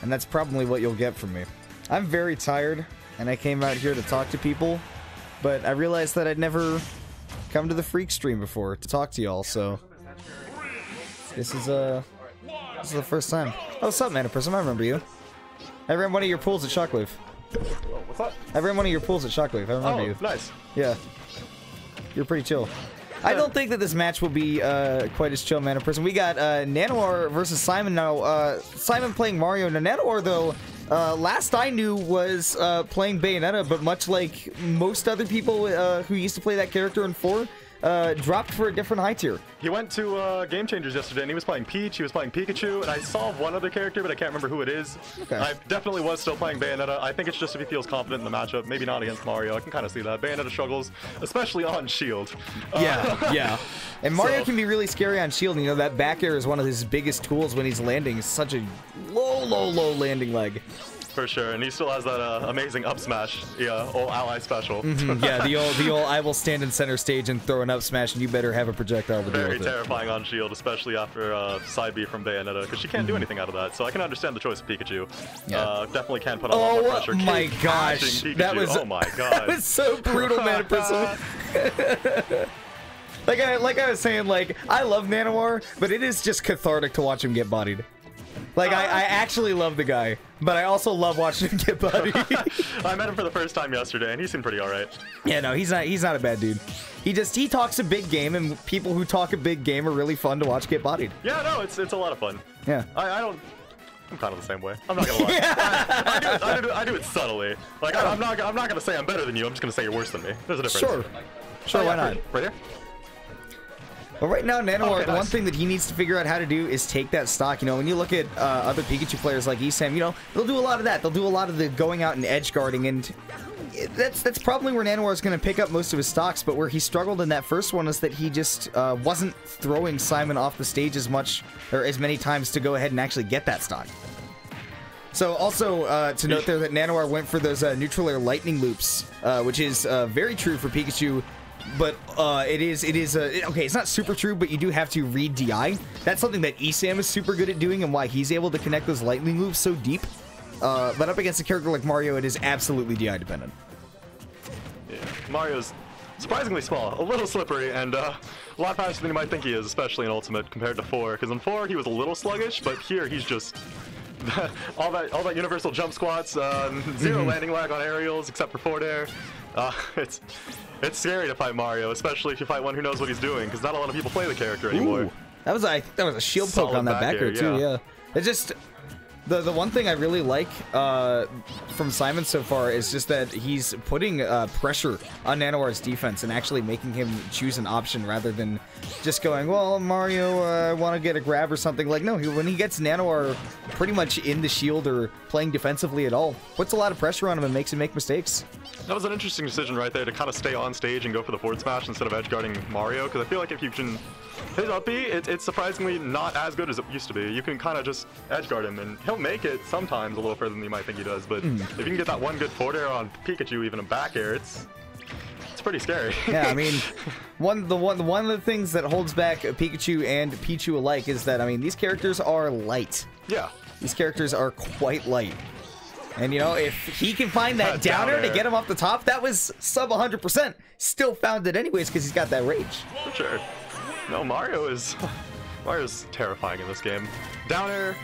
And that's probably what you'll get from me. I'm very tired, and I came out here to talk to people, but I realized that I'd never come to the Freak stream before to talk to y'all, so this is the first time. Oh, what's up, Manaprism? I remember you. I ran one of your pools at Shockwave. What's that? I ran one of your pools at Shockwave. I remember you. Nice. Yeah. You're pretty chill. I don't think that this match will be quite as chill, Manaprism. We got Nanoir versus Simon now. Simon playing Mario. Now, Nanoir, though, last I knew was playing Bayonetta, but much like most other people who used to play that character in 4, dropped for a different high tier. He went to Game Changers yesterday, and he was playing Peach, he was playing Pikachu, and I saw one other character, but I can't remember who it is. Okay. I definitely was still playing Bayonetta. I think it's just if he feels confident in the matchup, maybe not against Mario. I can kind of see that. Bayonetta struggles, especially on Shield. Yeah. And Mario can be really scary on Shield. You know, that back air is one of his biggest tools when he's landing. It's such a low landing leg. For sure, and he still has that amazing up smash, old ally special. Yeah, the old I will stand in center stage and throw an up smash, and you better have a projectile to deal with it. Very terrifying on Shield, especially after side B from Bayonetta, because she can't do anything out of that. So I can understand the choice of Pikachu. Yeah. Definitely can put a lot more pressure. Oh my gosh, that was that was so brutal, Manaprism. like I was saying, like I love Nanoir, but it is just cathartic to watch him get bodied. Like, I actually love the guy, but I also love watching him get bodied. I met him for the first time yesterday, and he seemed pretty alright. Yeah, no, he's not a bad dude. He talks a big game, and people who talk a big game are really fun to watch get bodied. Yeah, no, it's a lot of fun. Yeah. I'm kind of the same way. I'm not gonna lie. I do it subtly. Like, I'm not gonna say I'm better than you, I'm just gonna say you're worse than me. There's a difference. Sure, why not? Right here? Well, right now, Nanoir, okay, the one thing that he needs to figure out how to do is take that stock. You know, when you look at other Pikachu players like Esam, you know, they'll do a lot of that. They'll do a lot of the going out and edge guarding, and that's probably where Nanoir is going to pick up most of his stocks. But where he struggled in that first one is that he just wasn't throwing Simon off the stage as much or as many times to go ahead and actually get that stock. So also to note there that Nanoir went for those neutral air lightning loops, which is very true for Pikachu. But it is okay, it's not super true, but you do have to read DI. That's something that Esam is super good at doing and why he's able to connect those lightning loops so deep. But up against a character like Mario, it is absolutely DI dependent. Yeah, Mario's surprisingly small, a little slippery, and a lot faster than you might think he is, especially in Ultimate compared to 4. Because in 4 he was a little sluggish, but here he's just all that universal jump squats, zero landing lag on aerials except for forward air. It's scary to fight Mario, especially if you fight one who knows what he's doing, because not a lot of people play the character anymore. Ooh, that was a shield poke Solid on that back air too. Yeah, it's just the one thing I really like from Simon so far is just that he's putting pressure on Nanoir's defense and actually making him choose an option rather than just going, well, Mario, I want to get a grab or something. Like, no, when he gets Nanoir pretty much in the shield or playing defensively at all, puts a lot of pressure on him and makes him make mistakes. That was an interesting decision right there to kind of stay on stage and go for the forward smash instead of edge guarding Mario, because I feel like if you can hit up B, it's surprisingly not as good as it used to be. You can kind of just edge guard him, and he'll make it sometimes a little further than you might think he does, but if you can get that one good forward air on Pikachu, even a back air, it's pretty scary. Yeah, I mean, one of the things that holds back Pikachu and Pichu alike is that, I mean, these characters are light. Yeah. These characters are quite light. And, you know, if he can find that downer to get him off the top, that was sub 100%. Still found it anyways because he's got that rage. For sure. No, Mario's terrifying in this game. Downer,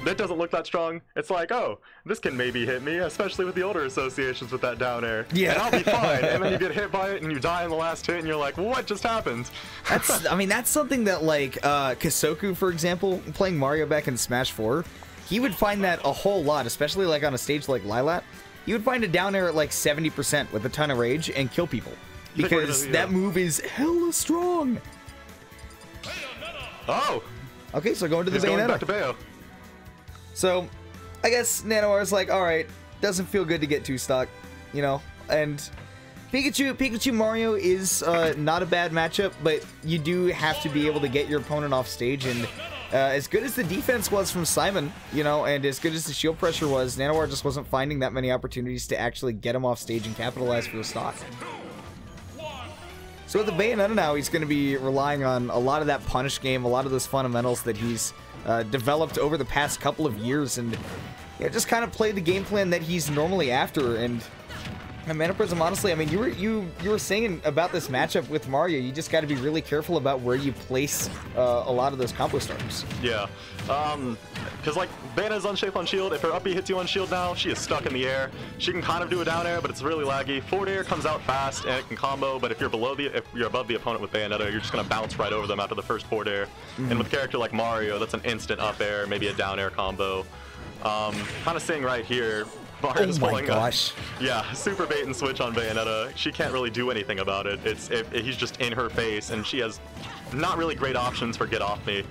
that doesn't look that strong. It's like, oh, this can maybe hit me, especially with the older associations with that down air. Yeah. And I'll be fine. And then you get hit by it and you die in the last hit and you're like, what just happened? I mean, that's something that, like, Kasoku, for example, playing Mario back in Smash 4, he would find that a whole lot, especially like on a stage like Lilat. He would find a down air at like 70% with a ton of rage and kill people. Because that move is hella strong. Oh! Okay, so going to the Bayonetta. Going back to Bayo. So, I guess Nanoir's like, alright, doesn't feel good to get 2 stock, you know, and Pikachu Mario is not a bad matchup, but you do have to be able to get your opponent off stage, and as good as the defense was from Simon, you know, and as good as the shield pressure was, Nanoir just wasn't finding that many opportunities to actually get him off stage and capitalize for the stock. So with the Bayonetta now, he's going to be relying on a lot of that punish game, a lot of those fundamentals that he's developed over the past couple of years, and yeah, just kind of play the game plan that he's normally after. And Mana Prism, honestly, I mean, you were saying about this matchup with Mario, you just got to be really careful about where you place a lot of those combo starters. Yeah, because like Bayonetta's unshape on shield. If her up B hits you on shield now, she is stuck in the air. She can kind of do a down air, but it's really laggy. Forward air comes out fast and it can combo, but if you're above the opponent with Bayonetta, you're just gonna bounce right over them after the first forward air. And with a character like Mario, that's an instant up air, maybe a down air combo. Kind of seeing right here. Mario's oh my gosh. Yeah, super bait and switch on Bayonetta. She can't really do anything about it. He's just in her face, and she has not really great options for get off me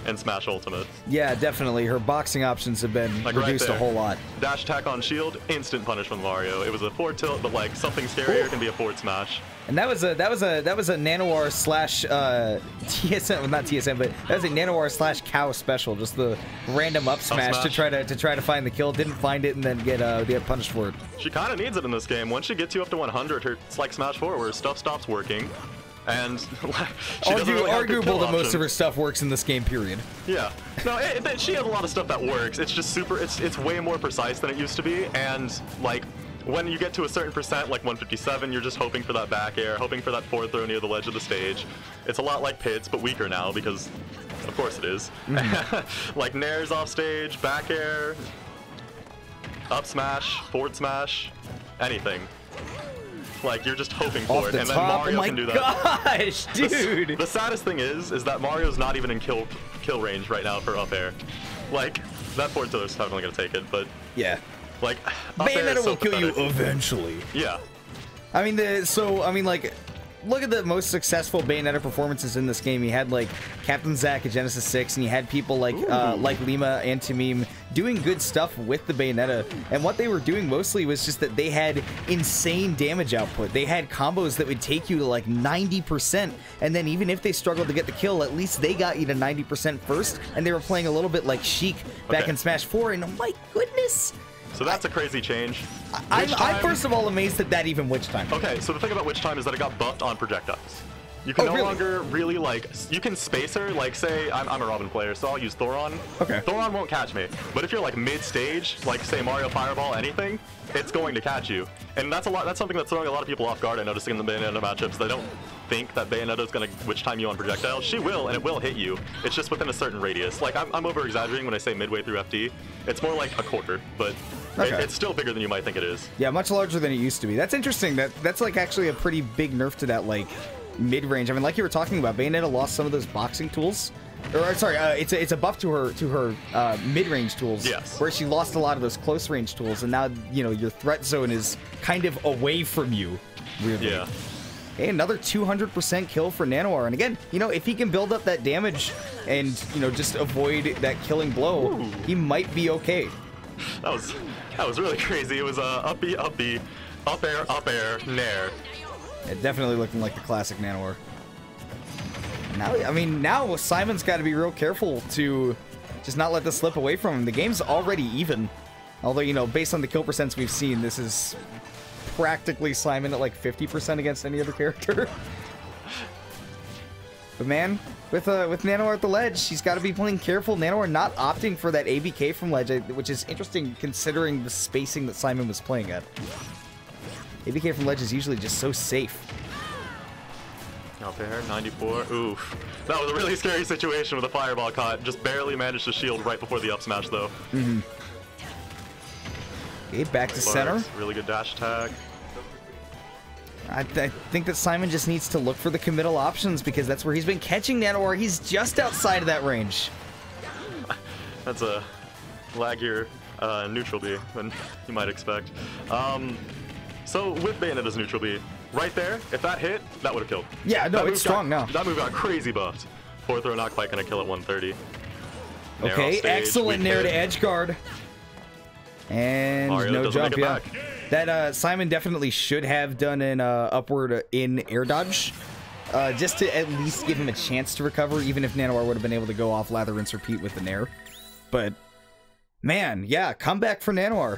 and Smash Ultimate. Yeah, definitely. Her boxing options have been like reduced right a whole lot. Dash attack on shield, instant punishment Mario. It was a forward tilt, but like something scarier can be a forward smash. And that was a Nanoir slash TSM, well, not TSM, but that was a Nanoir slash Cow special. Just the random up smash to try to find the kill. Didn't find it and then get punished for it. She kind of needs it in this game. Once she gets you up to 100, it's like Smash 4 where stuff stops working. And she really arguable that most of her stuff works in this game, period. Yeah. No, she has a lot of stuff that works. It's just it's way more precise than it used to be. And like when you get to a certain percent, like 157, you're just hoping for that back air, hoping for that forward throw near the ledge of the stage. It's a lot like Pits, but weaker now because, of course, it is. Like Nair's off stage, back air, up smash, forward smash, anything. Like, you're just hoping for it, and then Mario can do that. Oh my gosh, dude! The saddest thing is that Mario's not even in kill range right now for up air. Like, that forward tiller's definitely gonna take it, but yeah, like Bayonetta will kill you eventually. Yeah. I mean, like, look at the most successful Bayonetta performances in this game. You had like Captain Zack at Genesis 6, and you had people like Lima and Tamim doing good stuff with the Bayonetta. And what they were doing mostly was just that they had insane damage output. They had combos that would take you to like 90%, and then even if they struggled to get the kill, at least they got you to 90% first. And they were playing a little bit like Sheik back in Smash 4. And oh my goodness. So that's a crazy change. I'm first of all amazed at that even Witch Time. Okay, so the thing about Witch Time is that it got buffed on projectiles. You can no longer really, like, you can space her, like, say, I'm a Robin player, so I'll use Thoron. Okay. Thoron won't catch me. But if you're, like, mid-stage, like, say, Mario Fireball, anything, it's going to catch you. And that's something that's throwing a lot of people off guard, I noticed in the Bayonetta matchups. They don't think that Bayonetta's going to Witch Time you on projectiles. She will, and it will hit you. It's just within a certain radius. Like, I'm over-exaggerating when I say midway through FD. It's more like a quarter, but it's still bigger than you might think it is. Yeah, much larger than it used to be. That's interesting. That's like actually a pretty big nerf to that, like, mid-range. I mean, like you were talking about, Bayonetta lost some of those boxing tools. Or sorry, it's a buff to her mid-range tools. Yes. Where she lost a lot of those close-range tools, and now, you know, your threat zone is kind of away from you, weirdly. Yeah. Hey, another 200% kill for Nanoir. And again, you know, if he can build up that damage and, you know, just avoid that killing blow, he might be okay. That was really crazy. It was up B, up air, nair. It definitely looking like the classic Nanoir. Now, I mean, now Simon's got to be real careful to just not let this slip away from him. The game's already even. Although, you know, based on the kill percents we've seen, this is practically Simon at like 50% against any other character. But man, with Nanoir at the ledge, she's got to be playing careful. Nanoir not opting for that ABK from ledge, which is interesting considering the spacing that Simon was playing at. ABK from ledge is usually just so safe. Up air, 94. Oof. That was a really scary situation with a fireball caught. Just barely managed to shield right before the up smash, though. Okay, back to center. Really good dash attack. I think that Simon just needs to look for the committal options because that's where he's been catching Nanoir. He's just outside of that range. That's a laggier neutral B than you might expect. So with Bayonetta's neutral B, right there, if that hit, that would have killed. Yeah, no, it's strong now. That move got crazy buffed. Forward throw not quite gonna kill at 130. Okay, excellent nair to edge guard. And Mario no jump, yeah. Back. That Simon definitely should have done an upward in air dodge, just to at least give him a chance to recover, even if Nanoir would have been able to go off lather, rinse, repeat with the nair. But, man, yeah, comeback for Nanoir.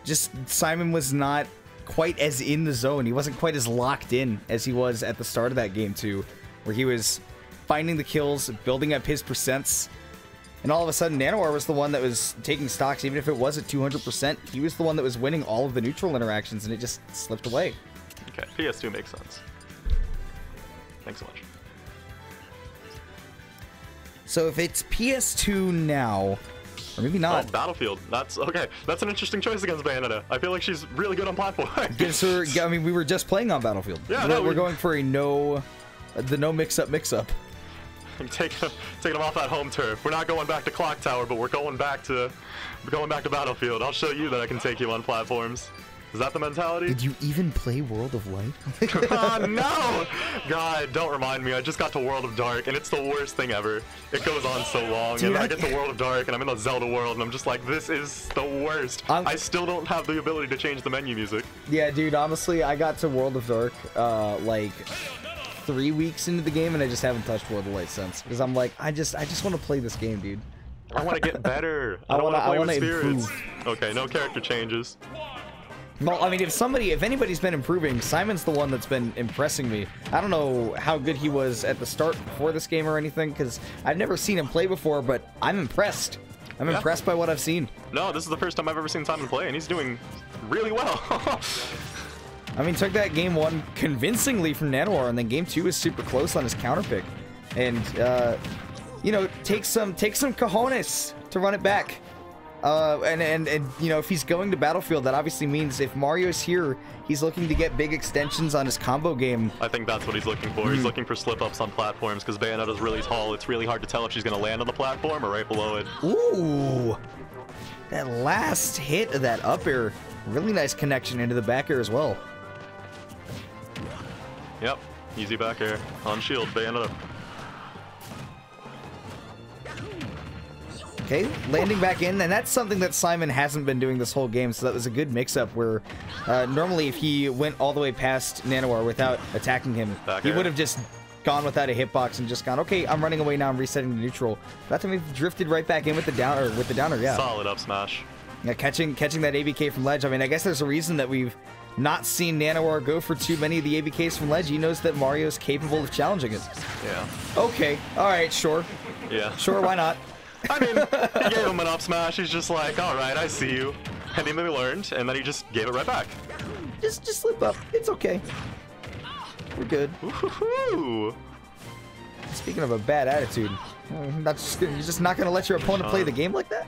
Just Simon was not quite as in the zone. He wasn't quite as locked in as he was at the start of that game, too, where he was finding the kills, building up his percents. And all of a sudden, Nanoir was the one that was taking stocks, even if it was at 200%. He was the one that was winning all of the neutral interactions, and it just slipped away. Okay, PS2 makes sense. Thanks so much. So if it's PS2 now, or maybe not. Oh, Battlefield. That's okay. That's an interesting choice against Bayonetta. I feel like she's really good on platform. Gives her. I mean, we were just playing on Battlefield. Yeah, we're going for a no mix-up. Taking them off that home turf. We're not going back to Clock Tower, but we're going back to Battlefield. I'll show you that I can take you on platforms. Is that the mentality? Did you even play World of Light? No! God, don't remind me. I just got to World of Dark, and it's the worst thing ever. It goes on so long, Dude, and I get to World of Dark, and I'm in the Zelda world, and I'm just like, this is the worst. I still don't have the ability to change the menu music. Yeah, dude, honestly, I got to World of Dark, like 3 weeks into the game, and I just haven't touched World of Light since. Because I'm like, I just want to play this game, dude. I want to get better. I don't want to play with spirits. Improve. Okay, no character changes. Well, I mean, if anybody's been improving, Simon's the one that's been impressing me. I don't know how good he was at the start before this game or anything, because I've never seen him play before, but I'm impressed. I'm impressed by what I've seen. No, this is the first time I've ever seen Simon play, and he's doing really well. I mean, took that game 1 convincingly from Nanoir, and then game 2 is super close on his counter pick. And, you know, take some cojones to run it back. And you know, if he's going to Battlefield, that obviously means if Mario's here, he's looking to get big extensions on his combo game. I think that's what he's looking for. He's looking for slip-ups on platforms, because Bayonetta's really tall. It's really hard to tell if she's going to land on the platform or right below it. Ooh! That last hit of that up air, really nice connection into the back air as well. Yep, easy back air. On shield, Bayonetta. Okay, landing back in, and that's something that Simon hasn't been doing this whole game, so that was a good mix-up where normally if he went all the way past Nanoir without attacking him, he would have just gone without a hitbox and just gone, okay, I'm running away now, I'm resetting to neutral. That time he drifted right back in with the downer, yeah. Solid up smash. Yeah, catching that ABK from ledge. I mean, I guess there's a reason that we've not seen Nanoir go for too many of the ABKs from ledge. He knows that Mario's capable of challenging it. Yeah. Okay, alright, sure. Yeah. Sure, why not? I mean, he gave him an up smash. He's just like, all right, I see you. And he maybe learned, and then he just gave it right back. Just slip up. It's okay. We're good. Woohoo! Speaking of a bad attitude, you're just not gonna let your opponent play the game like that?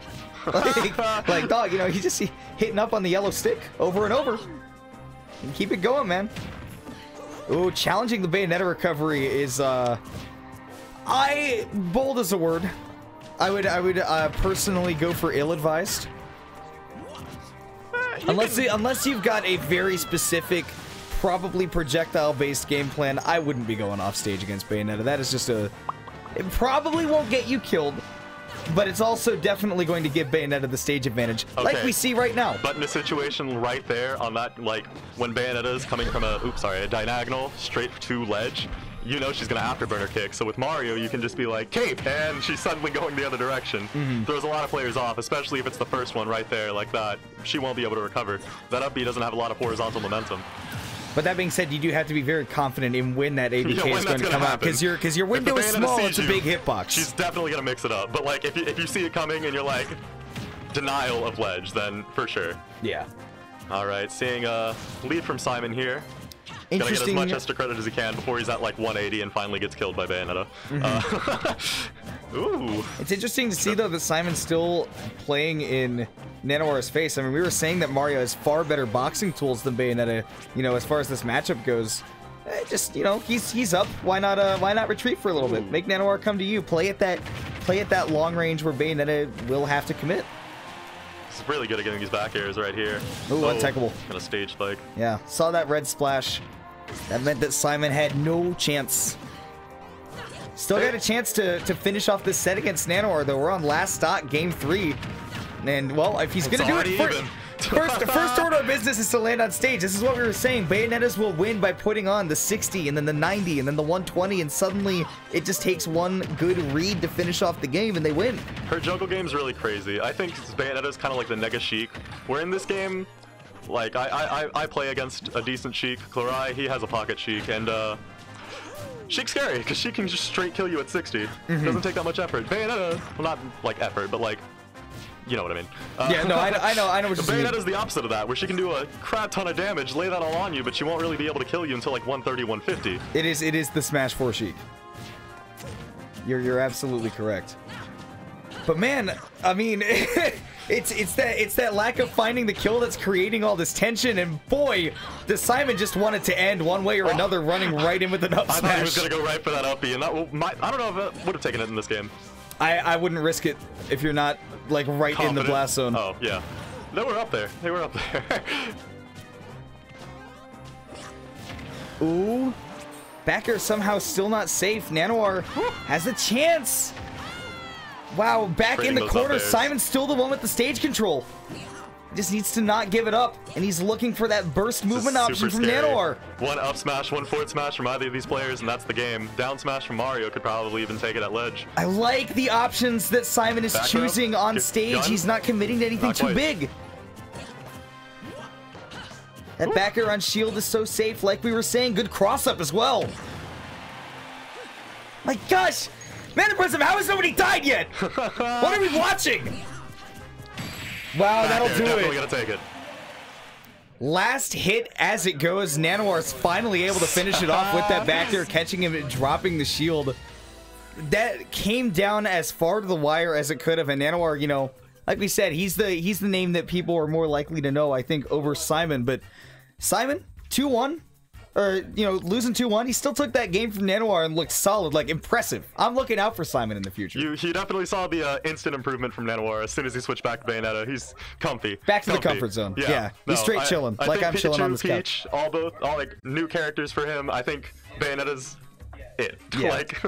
Like dog, you know, he's just hitting up on the yellow stick over and over. And keep it going, man. Ooh, challenging the Bayonetta recovery is bold as a word. I would personally go for ill-advised. Unless you've got a very specific, probably projectile-based game plan, I wouldn't be going off stage against Bayonetta. That is just it probably won't get you killed, but it's also definitely going to give Bayonetta the stage advantage, like we see right now. But in a situation right there, on that, like, when Bayonetta is coming from a diagonal straight to ledge, you know she's going to afterburner kick. So with Mario, you can just be like, cape, and she's suddenly going the other direction. Throws a lot of players off, especially if it's the first one right there, like that. She won't be able to recover. That up B doesn't have a lot of horizontal momentum. But that being said, you do have to be very confident in when that ABK is going to come out, because your window is small. It's a big hitbox. She's definitely going to mix it up. But like, if you see it coming and you're like, denial of ledge, then for sure. Yeah. All right, seeing a lead from Simon here. Gonna get as much extra credit as he can before he's at like 180 and finally gets killed by Bayonetta. Ooh. It's interesting to see though that Simon's still playing in Nanoir's face. I mean, we were saying that Mario has far better boxing tools than Bayonetta, you know, as far as this matchup goes. Just, you know, he's up. Why not retreat for a little bit? Make Nanoir come to you. Play at that long range where Bayonetta will have to commit. It's really good at getting these back airs right here. Ooh, untechable. Kind of stage spike. Yeah, saw that red splash. That meant that Simon had no chance. Still got a chance to finish off this set against Nanoir, though. We're on last stock, game 3. And, well, if he's going to do it first order of business is to land on stage. This is what we were saying. Bayonettas will win by putting on the 60 and then the 90 and then the 120, and suddenly it just takes one good read to finish off the game and they win. Her juggle game's really crazy. I think Bayonetta's kind of like the Nega Sheik. Where in this game, like, I play against a decent Sheik. Clarai, he has a pocket Sheik, and Sheik's scary because she can just straight kill you at 60. Doesn't take that much effort. Bayonetta, well, not like effort, but like, you know what I mean. Yeah, no, I know what you mean. Bayonetta's the opposite of that, where she can do a crap ton of damage, lay that all on you, but she won't really be able to kill you until like 130, 150. It is the Smash 4 Sheik. You're absolutely correct. But man, I mean, it's that lack of finding the kill that's creating all this tension. And boy, does Simon just want it to end one way or another, running right in with an up smash. I thought he was gonna go right for that up B, and that I don't know if I would have taken it in this game. I wouldn't risk it if you're not like right Confident. in the blast zone. Oh yeah, they were up there. They were up there. Ooh, back air somehow still not safe. Nanoir has a chance. Wow, back in the corner. Simon's still the one with the stage control. Just needs to not give it up, and he's looking for that burst movement option from Nanoir. One up smash, one forward smash from either of these players, and that's the game. Down smash from Mario could probably even take it at ledge. I like the options that Simon is Back choosing up. on stage. Gun. He's not committing to anything Not too quite. big. That back air on shield is so safe, like we were saying. Good cross up as well. My gosh! Man impressive, how has nobody died yet? What are we watching? Wow, that'll do Definitely it. gonna take it. Last hit as it goes. Nanoir's finally able to finish it off with that back air, catching him and dropping the shield. That came down as far to the wire as it could have, and Nanoir, you know, like we said, he's the name that people are more likely to know, I think, over Simon. But Simon, 2-1. Or, you know, losing 2-1, he still took that game from Nanoir and looked solid, like impressive. I'm looking out for Simon in the future. You definitely saw the instant improvement from Nanoir as soon as he switched back to Bayonetta. He's comfy. Back to the comfort zone. Yeah. He's straight chilling, like I'm chilling on this couch. Peach, all like new characters for him. I think Bayonetta's it. Yeah. Like